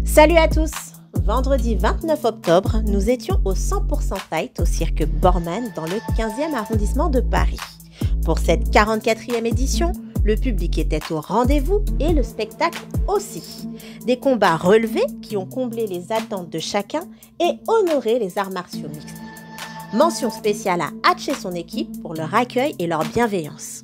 Salut à tous! Vendredi 29 octobre, nous étions au 100% Fight au cirque Borman dans le 15e arrondissement de Paris. Pour cette 44e édition, le public était au rendez-vous et le spectacle aussi. Des combats relevés qui ont comblé les attentes de chacun et honoré les arts martiaux mixtes. Mention spéciale à Hatch et son équipe pour leur accueil et leur bienveillance.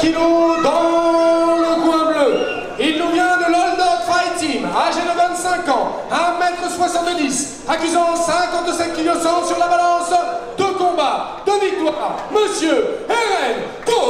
Kilos dans le coin bleu. Il nous vient de l'Old Fight Team, âgé de 25 ans, 1m70, accusant 57 kg sur la balance, 2 combats, 2 victoires, Monsieur Eren Coscou.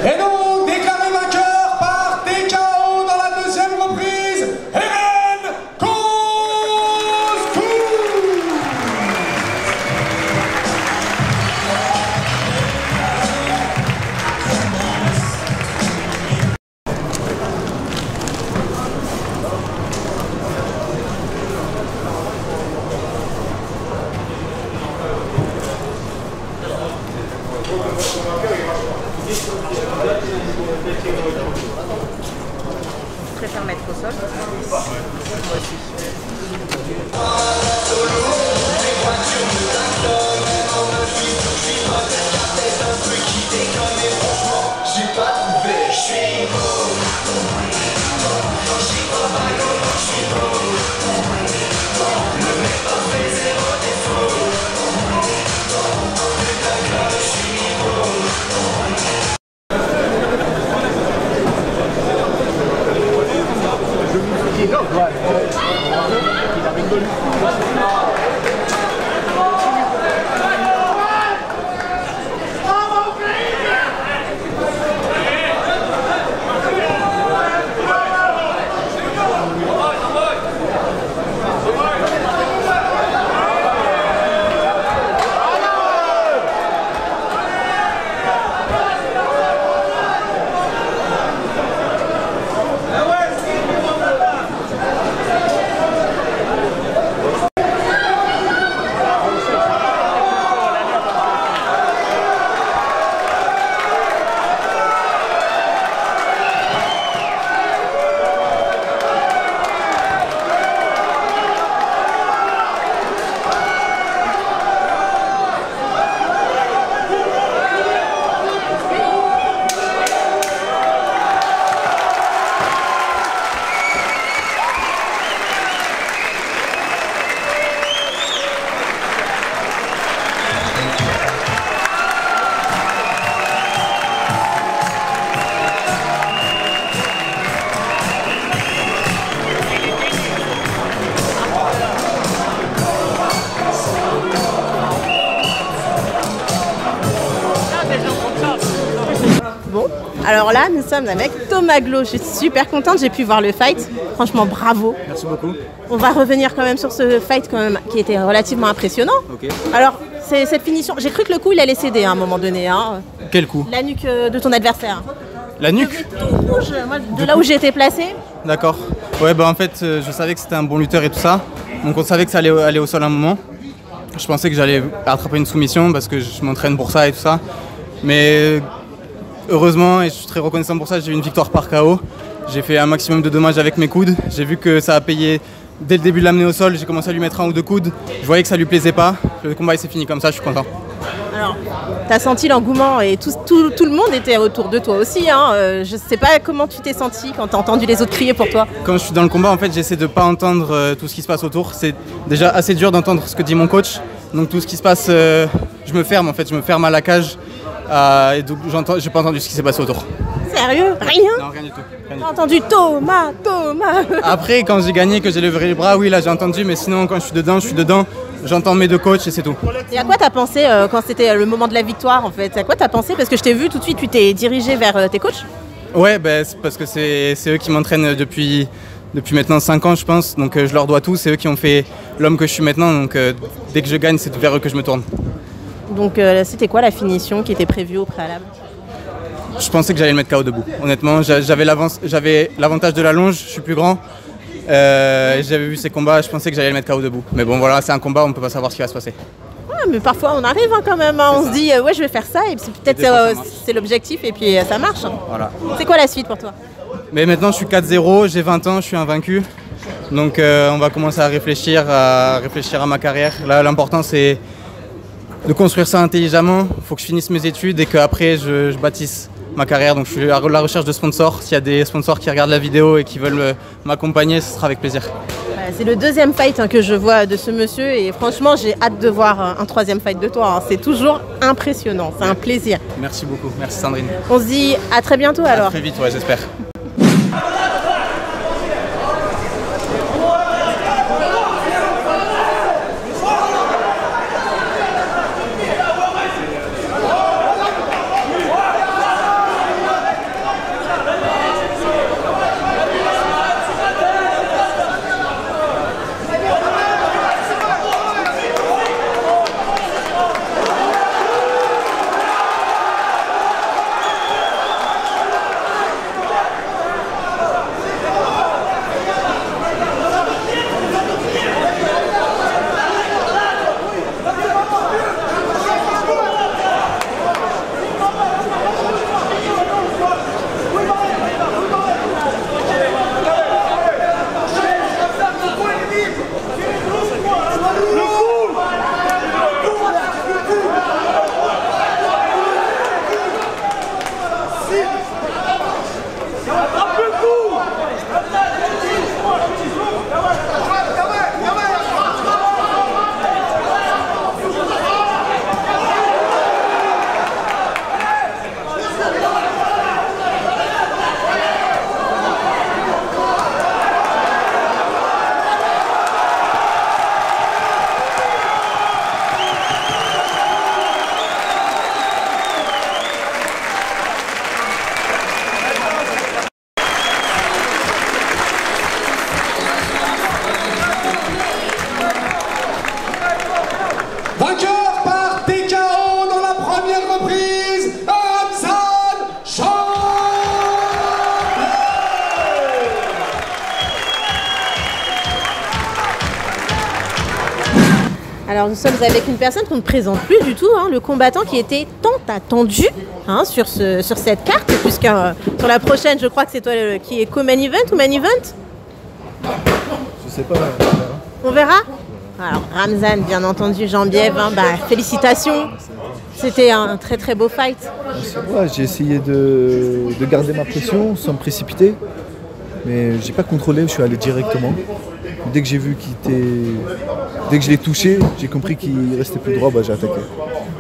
Et donc, déclaré vainqueur par TKO dans la deuxième reprise, Eren Coscou. Je préfère mettre au sol. Moi aussi. Bon, alors là, nous sommes avec Thomas Glo. Je suis super contente, j'ai pu voir le fight. Franchement, bravo. Merci beaucoup. On va revenir quand même sur ce fight quand même, qui était relativement impressionnant. Ok. Alors, cette finition, j'ai cru que le coup, il allait céder à un moment donné. Hein. Quel coup? La nuque de ton adversaire. La nuque? Tout rouge, moi, de là où j'ai été placée. D'accord. Ouais, bah en fait, je savais que c'était un bon lutteur et tout ça. Donc on savait que ça allait aller au sol à un moment. Je pensais que j'allais attraper une soumission parce que je m'entraîne pour ça et tout ça. Mais heureusement, et je suis très reconnaissant pour ça, j'ai eu une victoire par KO. J'ai fait un maximum de dommages avec mes coudes. J'ai vu que ça a payé dès le début de l'amener au sol. J'ai commencé à lui mettre un ou deux coudes. Je voyais que ça lui plaisait pas. Le combat il s'est fini comme ça, je suis content. Alors, t'as senti l'engouement et tout le monde était autour de toi aussi. Hein. Je sais pas comment tu t'es senti quand t'as entendu les autres crier pour toi. Quand je suis dans le combat, en fait, j'essaie de pas entendre tout ce qui se passe autour. C'est déjà assez dur d'entendre ce que dit mon coach. Donc tout ce qui se passe, je me ferme en fait, je me ferme à la cage. Et donc j'ai pas entendu ce qui s'est passé autour. Sérieux? Rien? Non, rien du tout. J'ai entendu Thomas. Après, quand j'ai gagné, que j'ai levé les bras, oui, là j'ai entendu, mais sinon quand je suis dedans, j'entends mes deux coachs et c'est tout. Et à quoi t'as pensé quand c'était le moment de la victoire en fait? À quoi t'as pensé? Parce que je t'ai vu tout de suite, tu t'es dirigé vers tes coachs? Ouais, c'est parce que c'est eux qui m'entraînent depuis maintenant 5 ans je pense, donc je leur dois tout, c'est eux qui ont fait l'homme que je suis maintenant, donc dès que je gagne, c'est vers eux que je me tourne. Donc c'était quoi la finition qui était prévue au préalable? Je pensais que j'allais le mettre KO debout. Honnêtement, j'avais l'avantage de la longe, je suis plus grand. J'avais vu ces combats, je pensais que j'allais le mettre KO debout. Mais bon voilà, c'est un combat, on ne peut pas savoir ce qui va se passer. Ouais, mais parfois on arrive quand même, hein. On se dit ouais je vais faire ça et peut-être c'est l'objectif et puis ça marche. Voilà. C'est quoi la suite pour toi? Mais maintenant je suis 4-0, j'ai 20 ans, je suis invaincu. Donc on va commencer à réfléchir à ma carrière. Là l'important c'est de construire ça intelligemment. Il faut que je finisse mes études et qu'après je bâtisse ma carrière. Donc je suis à la recherche de sponsors. S'il y a des sponsors qui regardent la vidéo et qui veulent m'accompagner, ce sera avec plaisir. C'est le deuxième fight que je vois de ce monsieur et franchement j'ai hâte de voir un troisième fight de toi. Hein. C'est toujours impressionnant, c'est un plaisir. Merci beaucoup, merci Sandrine. On se dit à très bientôt alors. À très vite, ouais, j'espère. Vainqueur par TKO dans la première reprise, Ramzan Chambier. Alors nous sommes avec une personne qu'on ne présente plus du tout, hein, le combattant qui était tant attendu hein, sur cette carte, puisque sur la prochaine je crois que c'est toi qui est co-main event ou main event? Je sais pas. On verra. Alors Ramzan, bien entendu, Jambiev, hein, félicitations. C'était un très très beau fight. Ouais, j'ai essayé de garder ma pression sans me précipiter, mais j'ai pas contrôlé, je suis allé directement. Dès que j'ai vu dès que je l'ai touché, j'ai compris qu'il restait plus droit, j'ai attaqué.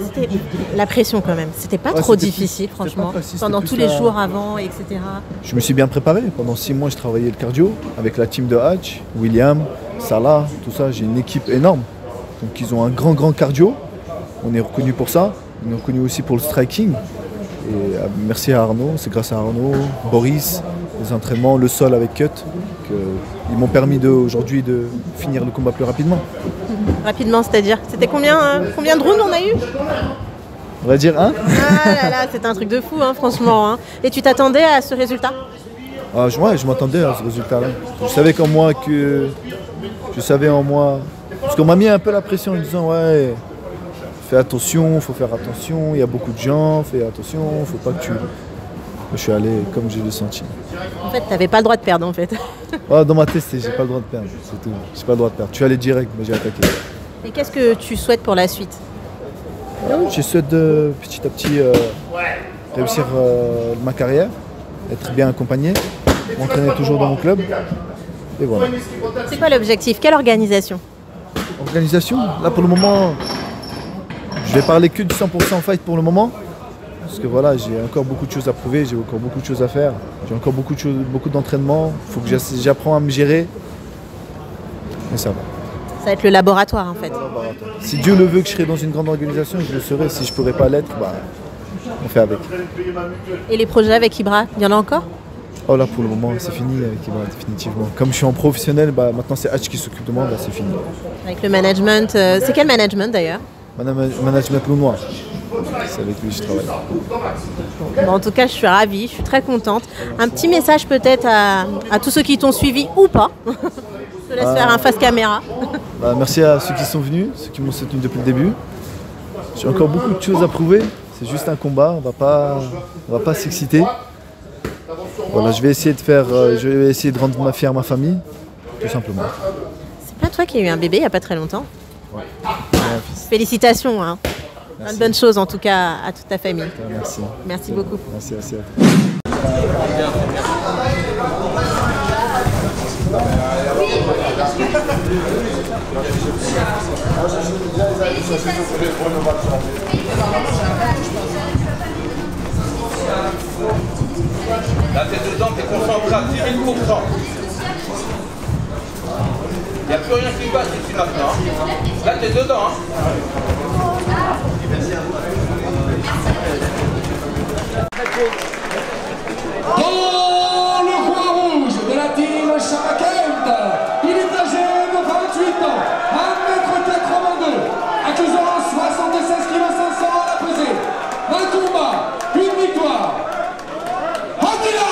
C'était la pression quand même. C'était pas trop difficile, franchement. Pendant tous les jours avant, etc. Je me suis bien préparé. Pendant 6 mois, je travaillais le cardio avec la team de Hatch, William, Salah, tout ça. J'ai une équipe énorme. Donc ils ont un grand cardio. On est reconnu pour ça. On est reconnu aussi pour le striking. Et merci à Arnaud. C'est grâce à Arnaud, Boris, les entraînements, le sol avec Cut, qu'ils m'ont permis aujourd'hui de finir le combat plus rapidement. Rapidement, c'est-à-dire? C'était combien de rounds on a eu? On va dire 1. Ah là là, c'est un truc de fou, hein, franchement. Hein. Et tu t'attendais à ce résultat? Ouais, je m'attendais à ce résultat-là. Je savais en moi. Parce qu'on m'a mis un peu la pression en disant ouais, fais attention, faut faire attention, il y a beaucoup de gens, fais attention, faut pas que tu. Je suis allé comme je l'ai senti. En fait, t'avais pas le droit de perdre en fait. Dans ma tête, j'ai pas le droit de perdre, c'est tout. J'ai pas le droit de perdre. Tu allais direct, mais j'ai attaqué. Et qu'est-ce que tu souhaites pour la suite? Je souhaite de petit à petit réussir ma carrière, être bien accompagné, m'entraîner toujours dans mon club. Et voilà. C'est quoi l'objectif? Quelle organisation? Organisation, là pour le moment, je vais parler que du 100% fight pour le moment. Parce que voilà, j'ai encore beaucoup de choses à prouver, j'ai encore beaucoup de choses à faire. J'ai encore beaucoup d'entraînement, il faut que j'apprends à me gérer. Et ça va. Ça va être le laboratoire en fait. Si Dieu le veut que je serai dans une grande organisation, je le serai. Si je ne pourrais pas l'être, on fait avec. Et les projets avec Ibra, il y en a encore? Oh là pour le moment c'est fini avec Ibra définitivement. Comme je suis en professionnel, maintenant c'est Hatch qui s'occupe de moi, c'est fini. Avec le management, c'est quel management d'ailleurs? Management Loup Noir. C'est avec lui que je travaille. Bon, en tout cas, je suis ravie, je suis très contente. Un petit message peut-être à tous ceux qui t'ont suivi ou pas. Je te laisse faire un face caméra. Merci à ceux qui sont venus, ceux qui m'ont soutenu depuis le début. J'ai encore beaucoup de choses à prouver. C'est juste un combat, on va pas s'exciter. Voilà, je vais essayer de rendre fière ma famille, tout simplement. C'est pas toi qui as eu un bébé il y a pas très longtemps? Ouais. Félicitations, hein. Plein de bonnes choses en tout cas à toute ta famille. Merci. Merci beaucoup. Merci à toi. Là, t'es dedans, t'es concentré à 10 000%. Il n'y a plus rien qui passe ici maintenant. Là, t'es dedans. Dans le coin rouge de la team Chamakent, il est âgé de 28 ans, 1m82, accusant 76 kg 500 à la pesée. Un combat, une victoire. Attila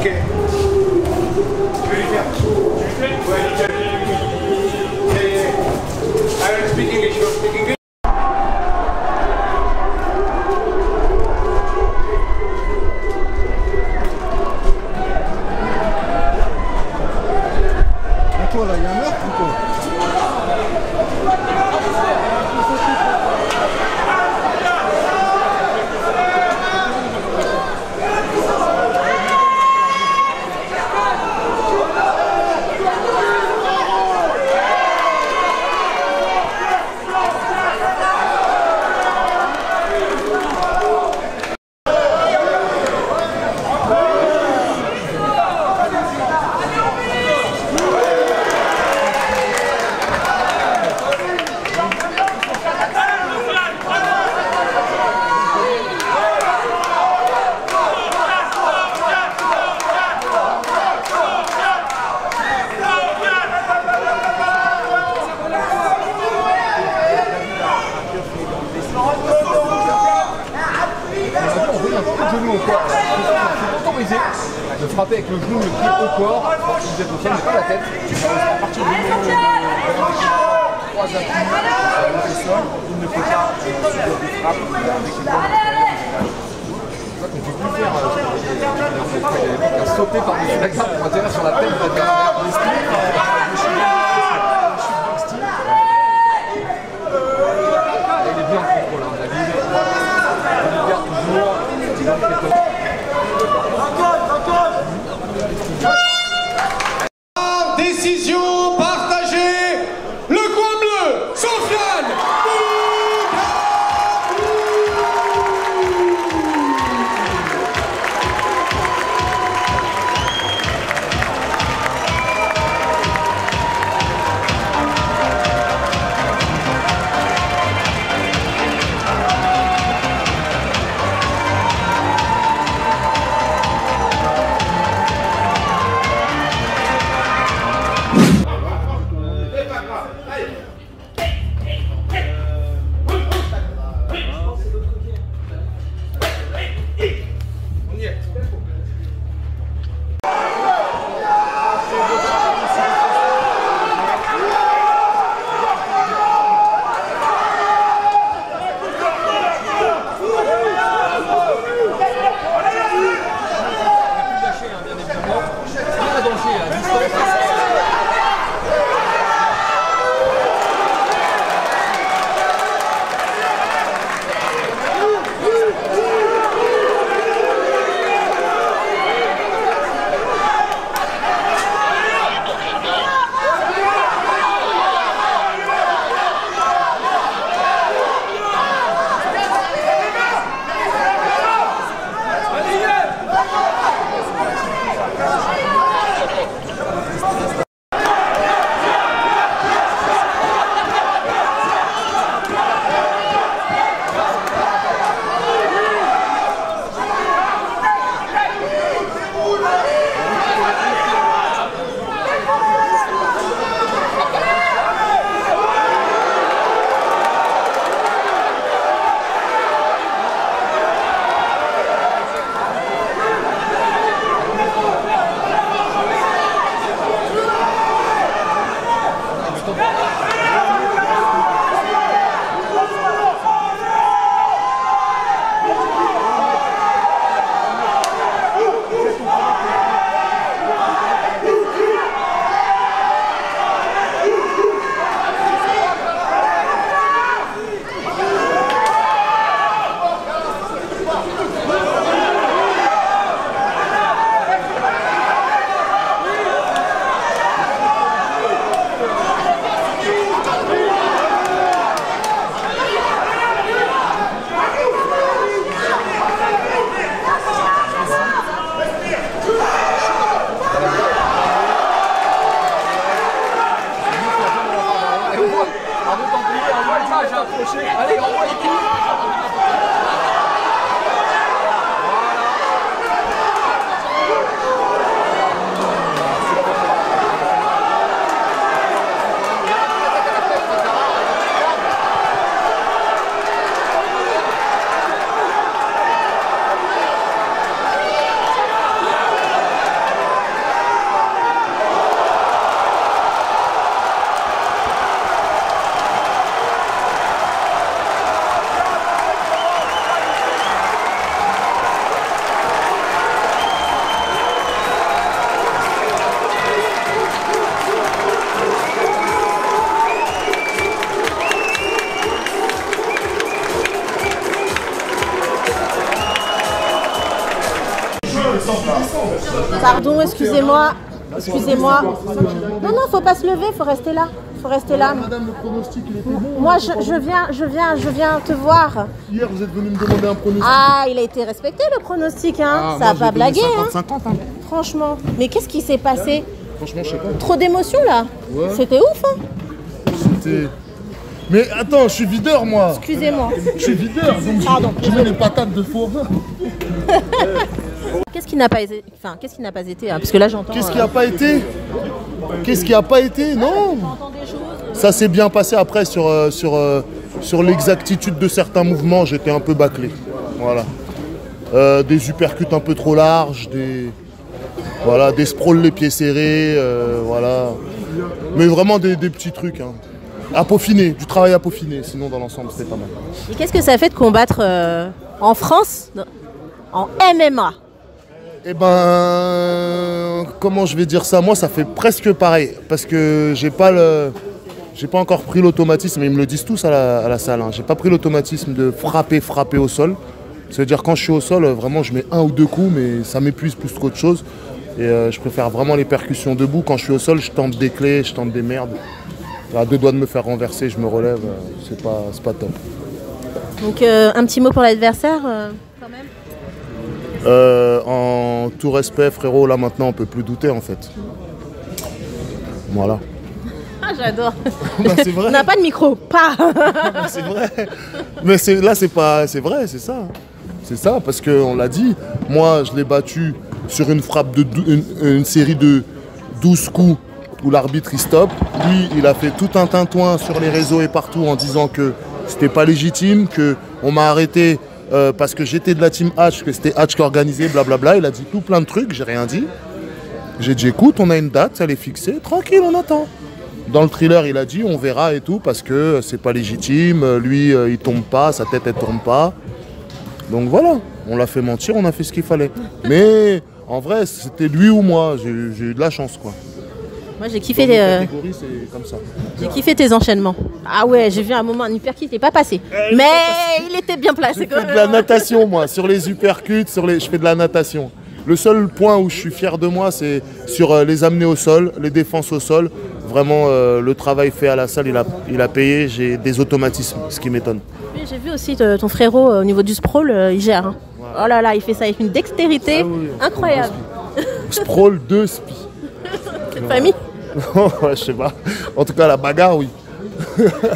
Ok. Je vais lui faire. Ouais, I will speak English. You speak English. Quoi là, il y a un meurtre ou quoi? De frapper avec le genou, le pied au corps, si vous êtes au sol, mais pas la tête. À partir du moment où trois appuis sur le sol, il ne peut pas subir des frappes avec une bonne. C'est ça qu'on ne peut plus faire. Il a sauté par-dessus la garde pour atterrir sur la tête de l'adversaire. Il est bien en contrôle, hein. David. Il garde toujours. Décision partagée, le coin bleu, Sofiane Bougabout. Pardon, excusez-moi. Excusez-moi. Non, non, faut pas se lever, faut rester là. Faut rester là. Madame, le pronostic, il était bon. Moi, je viens te voir. Hier, vous êtes venu me demander un pronostic. Ah, il a été respecté le pronostic, hein. Ça a pas blagué, hein. 50-50, hein. Franchement. Mais qu'est-ce qui s'est passé? Franchement, je sais pas. Trop d'émotions là. Ouais. C'était ouf, hein. C'était... Mais attends, je suis videur, moi. Excusez-moi. Je suis videur, donc Pardon. je mets les patates de forain. Qu'est-ce qui n'a pas été, enfin, qu'est-ce qui n'a pas été, hein, parce que là j'entends. Qu'est-ce qui a pas été? Qu'est-ce qui a pas été? Non. Ça s'est bien passé après sur l'exactitude de certains mouvements, j'étais un peu bâclé. Voilà. Des uppercuts un peu trop larges, des sprawls les pieds serrés, voilà. Mais vraiment des petits trucs, hein. À peaufiner, du travail à peaufiner, sinon dans l'ensemble c'était pas mal. Et qu'est-ce que ça fait de combattre en France, en MMA? Eh ben, comment je vais dire ça? Moi, ça fait presque pareil, parce que j'ai pas encore pris l'automatisme, et ils me le disent tous à la salle, hein. J'ai pas pris l'automatisme de frapper au sol. C'est-à-dire quand je suis au sol, vraiment je mets 1 ou 2 coups, mais ça m'épuise plus qu'autre chose. Et je préfère vraiment les percussions debout. Quand je suis au sol, je tente des clés, je tente des merdes. À 2 doigts de me faire renverser, je me relève, c'est pas top. Donc un petit mot pour l'adversaire quand même. En tout respect, frérot, là maintenant on peut plus douter en fait. Voilà. Ah, j'adore. Bah, c'est vrai. On n'a pas de micro, pas. Bah, c'est vrai. Mais là c'est vrai, c'est ça. C'est ça, parce qu'on l'a dit, moi je l'ai battu sur une frappe une série de 12 coups où l'arbitre il stoppe. Lui, il a fait tout un tintouin sur les réseaux et partout en disant que c'était pas légitime, qu'on m'a arrêté parce que j'étais de la team Hatch, que c'était Hatch qui organisait, blablabla. Il a dit tout plein de trucs, j'ai rien dit. J'ai dit écoute, on a une date, elle est fixée, tranquille, on attend. Dans le thriller, il a dit on verra et tout parce que c'est pas légitime, lui il tombe pas, sa tête elle tourne pas. Donc voilà, on l'a fait mentir, on a fait ce qu'il fallait. Mais en vrai, c'était lui ou moi, j'ai eu de la chance quoi. Moi j'ai kiffé c'est comme ça. J'ai kiffé tes enchaînements. Ah ouais, j'ai vu un moment un uppercut, il n'est pas passé. Mais il était bien placé quand même. Je fais de la natation moi, sur les uppercuts, je fais de la natation. Le seul point où je suis fier de moi, c'est sur les amener au sol, les défenses au sol. Vraiment, le travail fait à la salle, il a payé. J'ai des automatismes, ce qui m'étonne. Oui, j'ai vu aussi ton frérot au niveau du sprawl, il gère. Hein. Ouais. Oh là là, il fait ça avec une dextérité incroyable. Sprawl 2 spi. Quelle famille? Je sais pas. En tout cas, la bagarre, oui.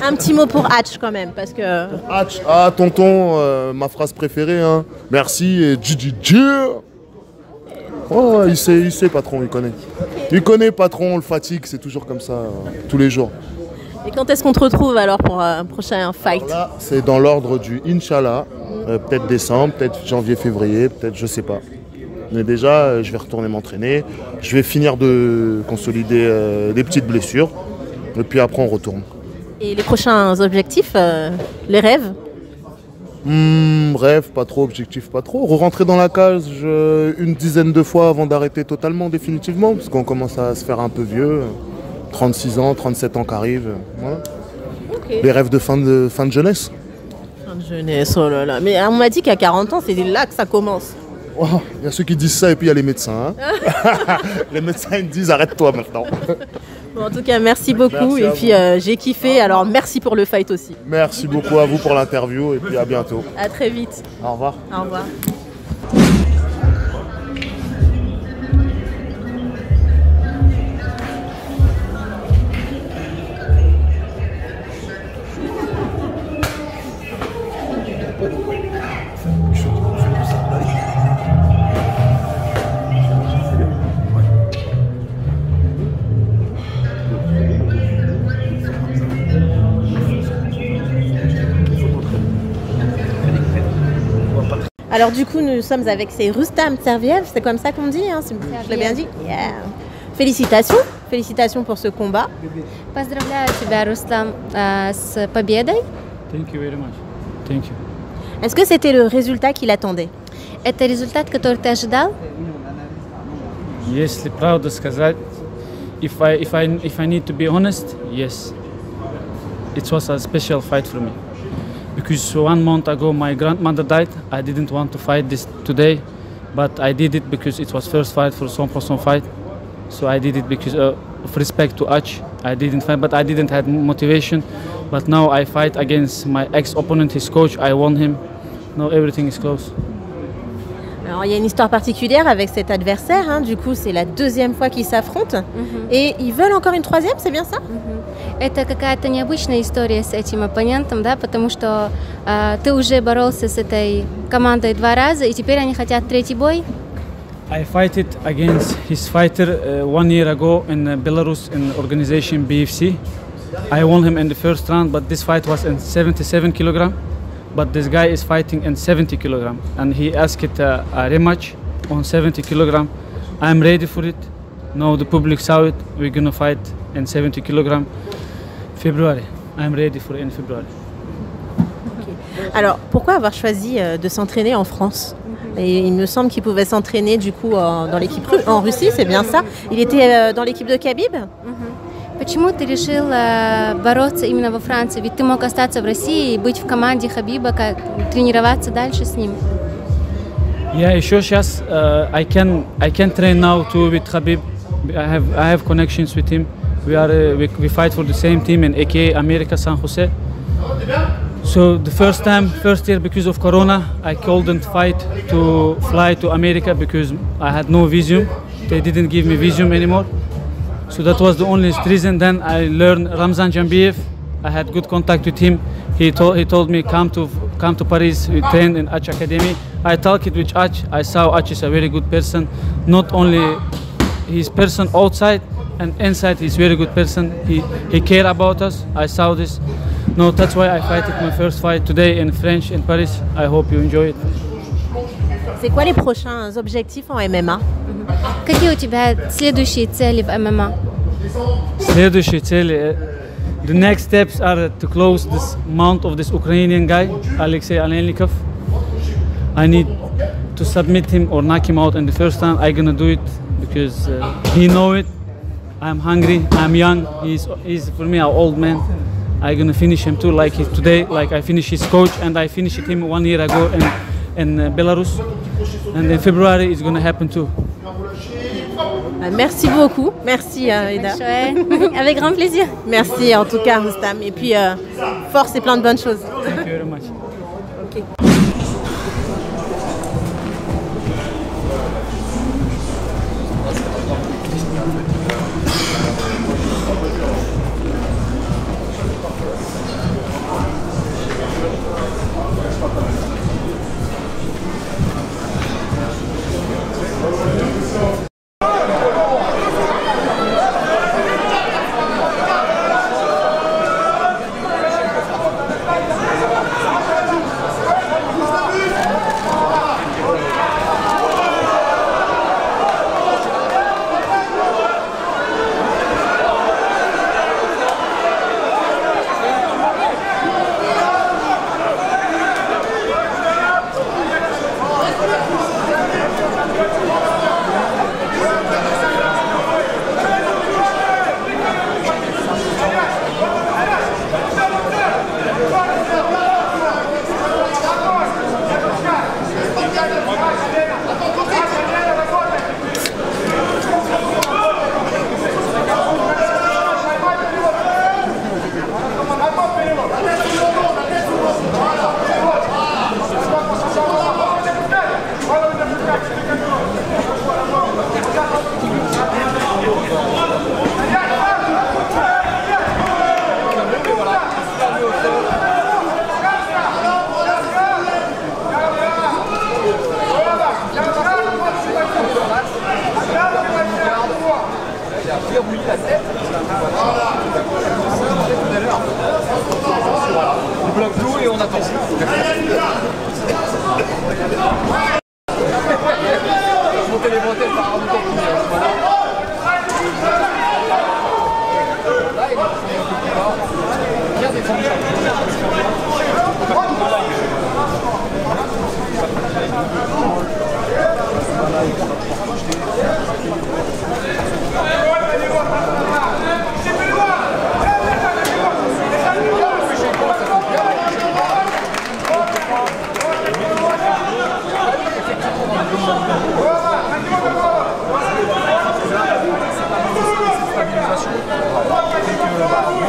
Un petit mot pour Hatch quand même, parce que... Hatch, ah tonton, ma phrase préférée, hein. Merci et GGG. Oh, il sait, patron, il connaît. Il connaît, patron, on le fatigue, c'est toujours comme ça, tous les jours. Et quand est-ce qu'on te retrouve alors pour un prochain fight? Alors là, c'est dans l'ordre du Inch'Allah, peut-être décembre, peut-être janvier, février, peut-être, je sais pas. Mais déjà, je vais retourner m'entraîner, je vais finir de consolider des petites blessures, et puis après on retourne. Et les prochains objectifs, les rêves? Rêve, pas trop, objectif, pas trop. Re-rentrer dans la cage une dizaine de fois avant d'arrêter totalement, définitivement, parce qu'on commence à se faire un peu vieux. 36 ans, 37 ans qui arrivent. Voilà. Okay. Les rêves de fin de jeunesse. Fin de jeunesse, oh là là. Mais on m'a dit qu'à 40 ans, c'est là que ça commence. Oh, il y a ceux qui disent ça et puis il y a les médecins. Hein. Les médecins ils disent arrête-toi maintenant. Bon, en tout cas, merci beaucoup. Merci et puis j'ai kiffé, alors merci pour le fight aussi. Merci beaucoup à vous pour l'interview et puis à bientôt. À très vite. Au revoir. Au revoir. Alors du coup, nous sommes avec Rustam Tserviev, c'est comme ça qu'on dit, hein, je l'ai bien dit. Yeah. Félicitations pour ce combat. Поздравляю тебя, Рустам, с победой. Thank you very much. Thank you. Est-ce que c'était le résultat qu'il attendait? Это результат, который ты ожидал? Если правду сказать, if I need to be honest, yes. It was a special fight for me. Because 1 month ago my grandmother died, I didn't want to fight this today but I did it because it was first fight for 100% fight. So I did it because of respect to Ach. I didn't fight, but I didn't have motivation. But now I fight against my ex-opponent, his coach. I won him. Now everything is close. Alors il y a une histoire particulière avec cet adversaire, hein. Du coup c'est la deuxième fois qu'ils s'affrontent et ils veulent encore une troisième, c'est bien ça? Это какая-то необычная история с этим оппонентом, да, потому что ты уже боролся с этой командой 2 раза, и теперь они хотят третий бой. I fought it against his fighter 1 year ago in Belarus in organization BFC. I won him in the first round, but this fight was in 77 kilogram. But this guy is fighting in 70 kilogram, and he asked a rematch on 70 kilogram. I'm ready for it. Now the public saw it. We're gonna fight in 70 kilogram. February. I'm ready for it in February. Okay. Alors pourquoi avoir choisi de s'entraîner en France? Et il me semble qu'il pouvait s'entraîner du coup dans l'équipe en Russie, c'est bien ça? Il était dans l'équipe de Khabib? Почему ты решил бороться именно во Франции? Ведь ты мог остаться в России и быть в команде Хабиба, тренироваться дальше с ним. Yeah, еще сейчас I can train now too with Khabib. I have connections with him. We fight for the same team in AKA America San Jose. So the first year because of Corona, I couldn't fight to fly to America because I had no visum. They didn't give me visum anymore. So that was the only reason. Then I learned Ramzan Jambiev. I had good contact with him. He told me come to Paris. We trained in Ach Academy. I talked with Ach. I saw Ach is a very good person. Not only his person outside and inside, he's very good person. He care about us. I saw this. No, that's why I fight my first fight today in French in Paris. I hope you enjoy it. C'est quoi les prochains objectifs en MMA? Какие у тебя следующие цели в ММА? Следующие цели. The next steps are to close this mount of this Ukrainian guy, Alexei Alelnikov. I need to submit him or knock him out in the first time. I'm gonna do it because he know it. I'm hungry. I'm young. He's for me an old man. I'm gonna finish him too, like today. Like I finished his coach and I finished him 1 year ago in Belarus. And in February it's gonna happen too. Merci beaucoup, merci Ida. Avec grand plaisir. Merci en tout cas Rustam. Et puis force et plein de bonnes choses. Thank you very much. Okay.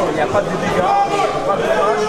Il n'y a pas de dégâts, pas de dommages.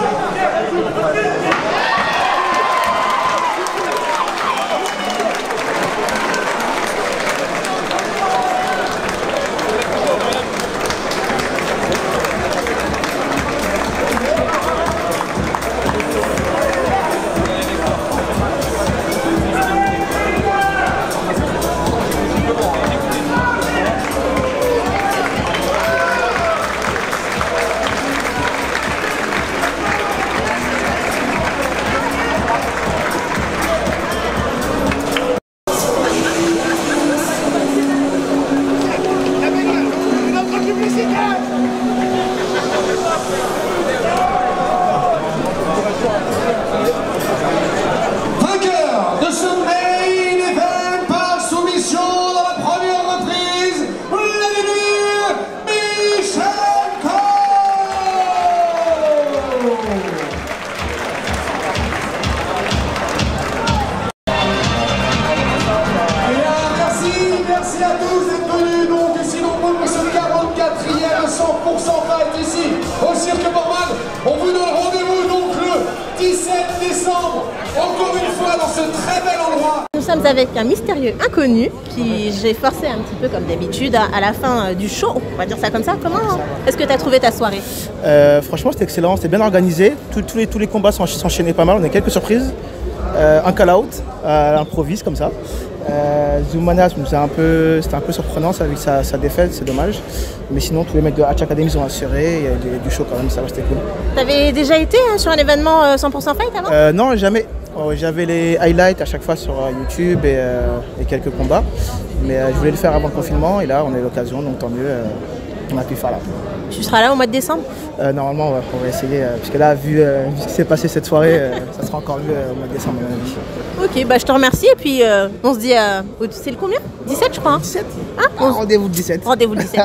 Nous sommes avec un mystérieux inconnu qui j'ai forcé un petit peu comme d'habitude à la fin du show, on va dire ça comme ça. Comment est-ce que tu as trouvé ta soirée? Franchement c'était excellent, c'était bien organisé, tous les combats s'enchaînaient pas mal, on a quelques surprises, un call-out à l'improviste comme ça. Zoumana, c'était un peu surprenant avec sa défaite, c'est dommage. Mais sinon, tous les mecs de Hatch Academy ont assuré, il y a du show quand même, ça restait cool. T'avais déjà été sur un événement 100% fight avant? Non, jamais. J'avais les highlights à chaque fois sur YouTube et quelques combats. Mais je voulais le faire avant le confinement et là, on a eu l'occasion, donc tant mieux, on a pu faire là. Tu seras là au mois de décembre? Normalement, ouais, on va essayer, puisque là, vu ce qui s'est passé cette soirée, ça sera encore mieux au mois de décembre, à mon avis. Ok, bah je te remercie et puis on se dit, c'est le combien? 17 je crois hein? 17 hein? Rendez-vous le 17. Rendez-vous le 17.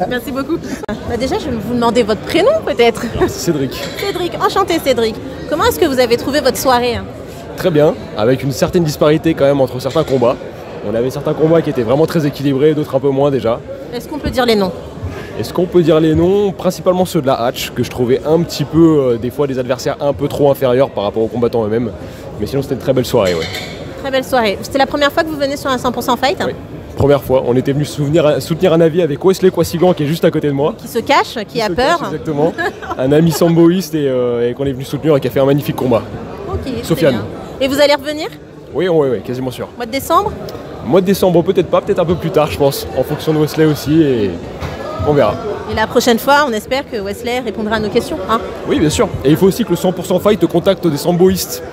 Merci beaucoup. Bah déjà, je vais vous demander votre prénom peut-être. Cédric. Cédric, enchanté Cédric. Comment est-ce que vous avez trouvé votre soirée? Très bien, avec une certaine disparité quand même entre certains combats. On avait certains combats qui étaient vraiment très équilibrés, d'autres un peu moins déjà. Est-ce qu'on peut dire les noms? Est-ce qu'on peut dire les noms? Principalement ceux de la Hatch, que je trouvais un petit peu, des fois, des adversaires un peu trop inférieurs par rapport aux combattants eux-mêmes. Mais sinon, c'était une très belle soirée, ouais. Très belle soirée. C'était la première fois que vous venez sur un 100% fight? Oui, première fois. On était venu soutenir un avis avec Wesley Kwasigan qui est juste à côté de moi. Qui se cache, qui a peur. Cache, exactement. Un ami samboïste et qu'on est venu soutenir et qui a fait un magnifique combat. Ok, Sofiane. Et vous allez revenir? Oui, quasiment sûr. Mois de décembre? Mois de décembre, peut-être pas, peut-être un peu plus tard, je pense, en fonction de Wesley aussi, et on verra. Et la prochaine fois, on espère que Wesley répondra à nos questions. Hein? Oui, bien sûr. Et il faut aussi que le 100% Fight te contacte des samboïstes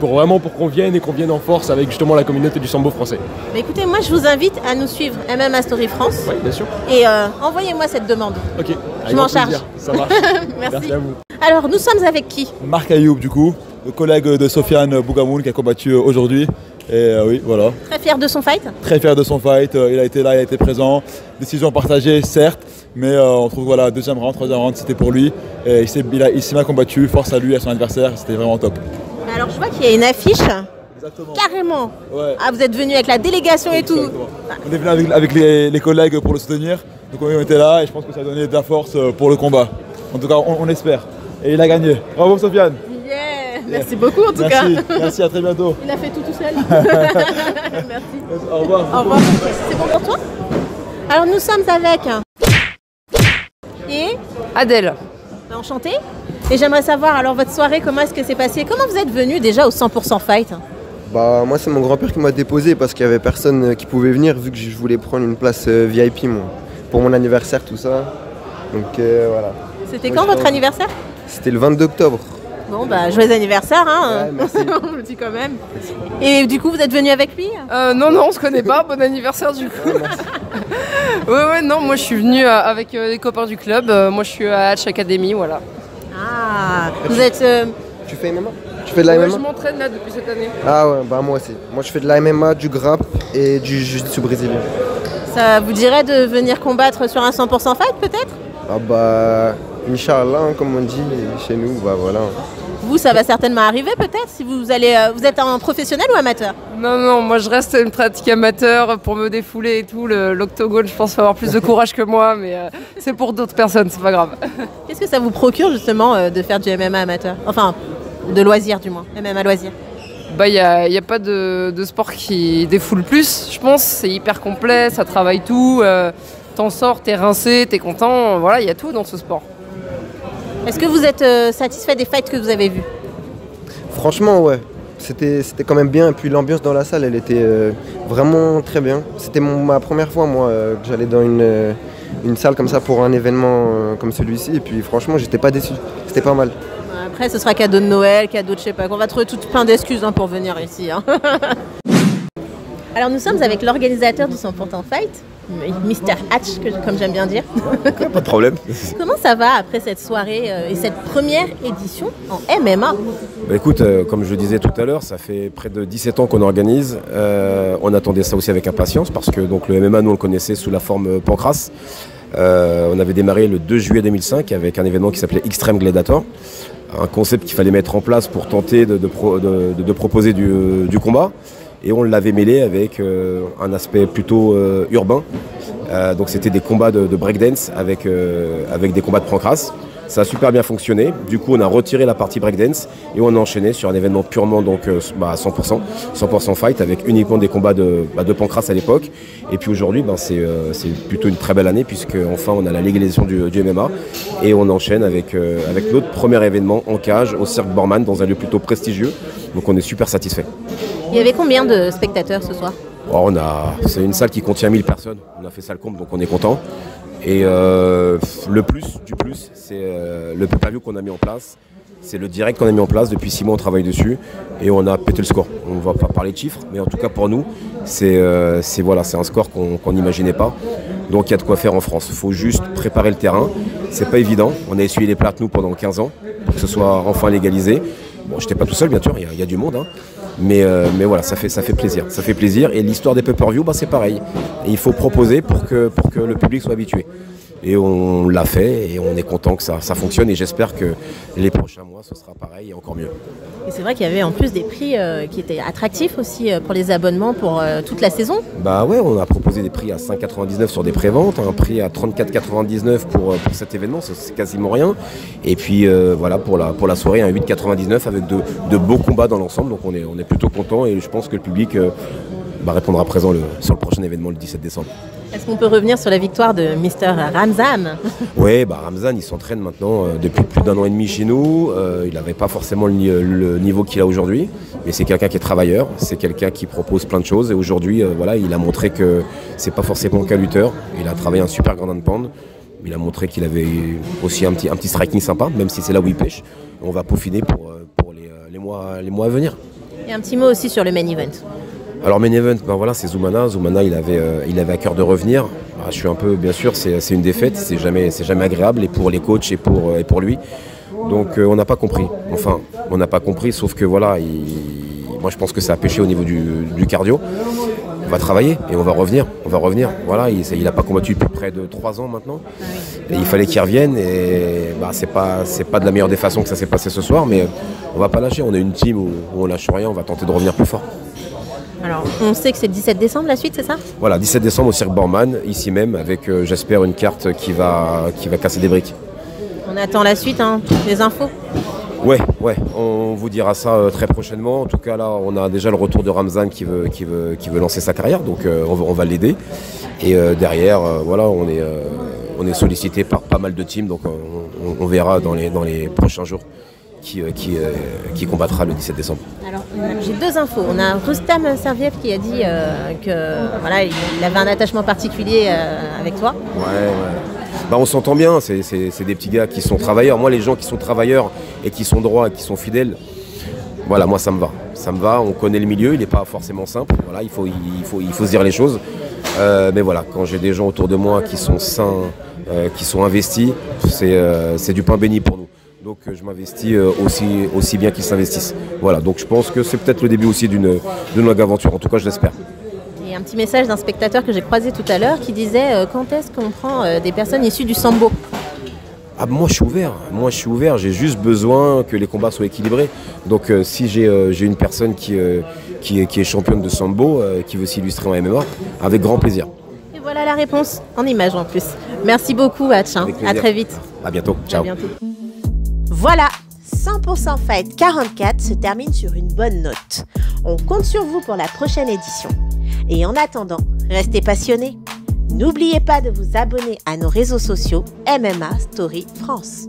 pour qu'on vienne et qu'on vienne en force avec justement la communauté du sambo français. Bah écoutez, moi je vous invite à nous suivre MMA Story France. Oui, bien sûr. Et envoyez-moi cette demande. Ok. Je m'en charge. Ça marche. Merci à vous. Alors, nous sommes avec qui? Marc Ayoub, du coup, le collègue de Sofiane Bougamoun qui a combattu aujourd'hui. Et oui, voilà. Très fier de son fight? Très fier de son fight, il a été là, il a été présent. Décision partagée, certes, mais on trouve voilà, deuxième round, troisième round, c'était pour lui. Et il s'est bien combattu, force à lui, à son adversaire, c'était vraiment top. Alors je vois qu'il y a une affiche. Exactement. Carrément. Ouais. Ah, vous êtes venu avec la délégation et tout. On est venu avec les collègues pour le soutenir. Donc on était là et je pense que ça a donné de la force pour le combat. En tout cas, on espère. Et il a gagné. Bravo Sofiane. Merci beaucoup en tout cas. Merci, à très bientôt. Il a fait tout seul. Merci. Au revoir. Au revoir. C'est bon pour toi? Alors nous sommes avec et Adèle. Enchantée. Et j'aimerais savoir alors votre soirée, comment est-ce que c'est passé? Comment vous êtes venu déjà au 100% fight? Bah moi c'est mon grand-père qui m'a déposé parce qu'il n'y avait personne qui pouvait venir vu que je voulais prendre une place VIP moi, pour mon anniversaire tout ça. Donc voilà. C'était quand votre anniversaire? C'était le 22 octobre. Bon bah joyeux anniversaire hein. Ouais, merci. On le dit quand même. Et du coup vous êtes venu avec lui? Non, on se connaît pas, bon anniversaire du coup. Ouais, non, moi je suis venue avec les copains du club, moi je suis à Hatch Academy, voilà. Ah, vous êtes... Tu fais MMA? Tu fais de la MMA? Je m'entraîne là depuis cette année. Ah ouais, bah moi aussi. Moi je fais de la MMA, du grapp et du jiu-jitsu brésilien. Ça vous dirait de venir combattre sur un 100% fight peut-être? Ah bah, Inch'Allah, comme on dit chez nous, bah voilà. Vous, ça va certainement arriver peut-être si vous êtes un professionnel ou amateur? Non, non, moi je reste une pratique amateur pour me défouler et tout. L'octogone, je pense, faut avoir plus de courage que moi, mais c'est pour d'autres personnes, c'est pas grave. Qu'est-ce que ça vous procure justement de faire du MMA amateur? Enfin, de loisir du moins, MMA loisir. Bah, y a pas de sport qui défoule plus, je pense. C'est hyper complet, ça travaille tout. T'en sors, t'es rincé, t'es content. Voilà, il y a tout dans ce sport. Est-ce que vous êtes satisfait des fights que vous avez vus? Franchement, ouais. C'était quand même bien. Et puis l'ambiance dans la salle, elle était vraiment très bien. C'était ma première fois, moi, que j'allais dans une salle comme ça pour un événement comme celui-ci. Et puis franchement, j'étais pas déçu. C'était pas mal. Après, ce sera cadeau de Noël, cadeau de je sais pas. On va trouver plein d'excuses pour venir ici. Hein. Alors, nous sommes avec l'organisateur du 100% Fight, Mr. Hatch, comme j'aime bien dire. Pas de problème. Comment ça va après cette soirée et cette première édition en MMA? Bah écoute, comme je le disais tout à l'heure, ça fait près de 17 ans qu'on organise. On attendait ça aussi avec impatience parce que donc, le MMA, nous on le connaissait sous la forme Pancras. On avait démarré le 2 juillet 2005 avec un événement qui s'appelait Extreme Gladiator. Un concept qu'il fallait mettre en place pour tenter de proposer du combat. Et on l'avait mêlé avec un aspect plutôt urbain. Donc c'était des combats de breakdance avec des combats de pancras. Ça a super bien fonctionné. Du coup, on a retiré la partie breakdance et on a enchaîné sur un événement purement donc 100% fight avec uniquement des combats de pancras à l'époque. Et puis aujourd'hui, c'est plutôt une très belle année puisque enfin on a la légalisation du MMA et on enchaîne avec notre premier événement en cage au Cirque Borman dans un lieu plutôt prestigieux. Donc on est super satisfait. Il y avait combien de spectateurs ce soir? C'est une salle qui contient 1000 personnes. On a fait salle comble, donc on est content. Et le plus du plus, c'est le pay-per-view qu'on a mis en place. C'est le direct qu'on a mis en place. Depuis 6 mois, on travaille dessus et on a pété le score. On ne va pas parler de chiffres, mais en tout cas pour nous, c'est un score qu'on n'imaginait pas. Donc il y a de quoi faire en France. Il faut juste préparer le terrain. C'est pas évident. On a essuyé les plates, nous, pendant 15 ans pour que ce soit enfin légalisé. Bon, j'étais pas tout seul, bien sûr, il y a du monde. Hein. Mais voilà, ça fait plaisir. Ça fait plaisir. Et l'histoire des pay-per-view, c'est pareil. Et il faut proposer pour que le public soit habitué. Et on l'a fait et on est content que ça fonctionne. Et j'espère que les prochains mois, ce sera pareil et encore mieux. Et c'est vrai qu'il y avait en plus des prix qui étaient attractifs aussi pour les abonnements pour toute la saison. Bah ouais, on a proposé des prix à 5,99 sur des préventes, un prix à 34,99 pour cet événement, c'est quasiment rien. Et puis voilà, pour la soirée, un 8,99 avec de beaux combats dans l'ensemble. Donc on est plutôt content et je pense que le public répondra présent sur le prochain événement le 17 décembre. Est-ce qu'on peut revenir sur la victoire de Mr. Ramzan? Oui, Ramzan, il s'entraîne maintenant depuis plus d'1 an et demi chez nous. Il n'avait pas forcément le niveau qu'il a aujourd'hui, mais c'est quelqu'un qui est travailleur, c'est quelqu'un qui propose plein de choses. Et aujourd'hui, il a montré que c'est pas forcément qu'un lutteur. Il a travaillé un super grand and pound. Il a montré qu'il avait aussi un petit striking sympa, même si c'est là où il pêche. On va peaufiner pour les mois à venir. Et un petit mot aussi sur le main event. Alors main event, c'est Zoumana. Zoumana, il avait à cœur de revenir. Je suis un peu, bien sûr, c'est une défaite, c'est jamais agréable, et pour les coachs et pour lui. Donc on n'a pas compris. Enfin, on n'a pas compris, sauf que moi je pense que ça a pêché au niveau du cardio. On va travailler et on va revenir. Voilà, il n'a pas combattu depuis près de 3 ans maintenant. Et il fallait qu'il revienne et c'est pas de la meilleure des façons que ça s'est passé ce soir, mais on va pas lâcher. On a une team où on lâche rien, on va tenter de revenir plus fort. Alors, on sait que c'est le 17 décembre la suite, c'est ça? Voilà, 17 décembre au Cirque Borman, ici même, avec j'espère une carte qui va casser des briques. On attend la suite, les infos? Ouais, on vous dira ça très prochainement. En tout cas, là, on a déjà le retour de Ramzan qui veut lancer sa carrière, donc on va l'aider. Et derrière, on est sollicité par pas mal de teams, donc on verra dans les prochains jours qui combattra le 17 décembre. Alors, j'ai 2 infos. On a Rustam Serviev qui a dit qu'il avait un attachement particulier avec toi. Ouais. On s'entend bien, c'est des petits gars qui sont travailleurs. Moi, les gens qui sont travailleurs et qui sont droits et qui sont fidèles, voilà, moi ça me va. Ça me va, on connaît le milieu, il n'est pas forcément simple. Voilà, il faut se dire les choses. Mais voilà, quand j'ai des gens autour de moi qui sont sains, qui sont investis, c'est du pain béni pour nous. Donc je m'investis aussi bien qu'ils s'investissent. Voilà, donc je pense que c'est peut-être le début aussi d'une longue aventure, en tout cas je l'espère. Et un petit message d'un spectateur que j'ai croisé tout à l'heure qui disait quand est-ce qu'on prend des personnes issues du sambo? Moi je suis ouvert, j'ai juste besoin que les combats soient équilibrés. Donc si j'ai une personne qui est championne de sambo, qui veut s'illustrer en MMA, avec grand plaisir. Et voilà la réponse, en image en plus. Merci beaucoup Hatch, à très vite. À bientôt, ciao. À bientôt. Voilà, 100% Fight 44 se termine sur une bonne note. On compte sur vous pour la prochaine édition. Et en attendant, restez passionnés. N'oubliez pas de vous abonner à nos réseaux sociaux MMA Story France.